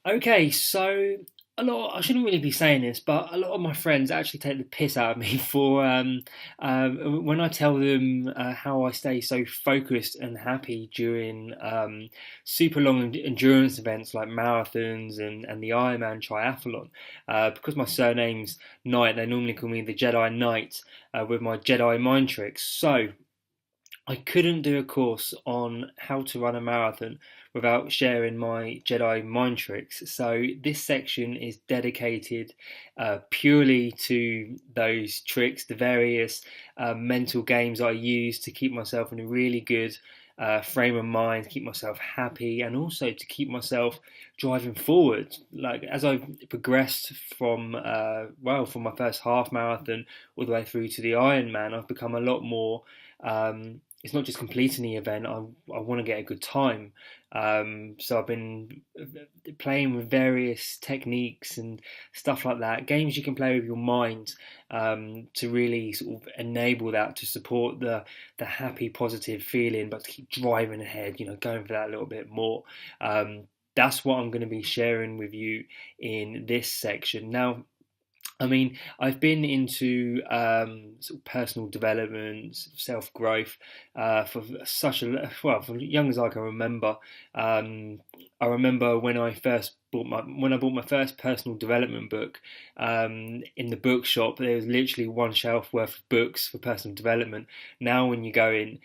Okay, so I shouldn't really be saying this, but a lot of my friends actually take the piss out of me for when I tell them how I stay so focused and happy during super long endurance events like marathons and the Ironman triathlon. Because my surname's Knight, they normally call me the Jedi Knight with my Jedi mind tricks. So I couldn't do a course on how to run a marathon without sharing my Jedi mind tricks. So this section is dedicated purely to those tricks, the various mental games I use to keep myself in a really good frame of mind, to keep myself happy, and also to keep myself driving forward. Like as I've progressed from from my first half marathon all the way through to the Ironman, I've become a lot more. It's not just completing the event. I want to get a good time. So I've been playing with various techniques and stuff like that. Games you can play with your mind to really sort of enable that to support the happy, positive feeling, but to keep driving ahead. Going for that a little bit more. That's what I'm going to be sharing with you in this section. Now, I mean, I've been into sort of personal development, self growth for such a for young as I can remember. Um, I remember when I bought my first personal development book in the bookshop. There was literally one shelf worth of books for personal development. Now, when you go in,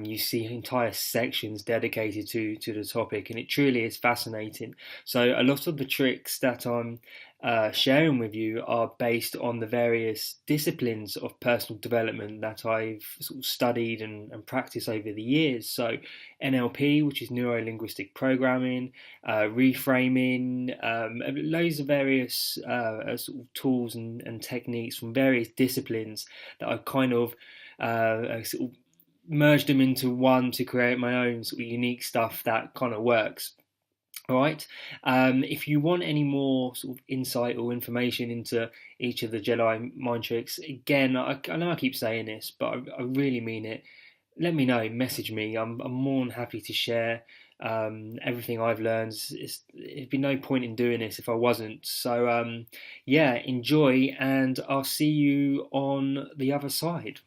you see entire sections dedicated to the topic, and it truly is fascinating. So, a lot of the tricks that I'm sharing with you are based on the various disciplines of personal development that I've sort of studied and practiced over the years. So, NLP, which is neuro linguistic programming, reframing, loads of various sort of tools and techniques from various disciplines that I kind of sort of merged them into one to create my own sort of unique stuff that kind of works. All right. If you want any more sort of insight or information into each of the Jedi mind tricks, again, I know I keep saying this, but I really mean it. Let me know. Message me. I'm more than happy to share everything I've learned. It'd be no point in doing this if I wasn't. So yeah, enjoy, and I'll see you on the other side.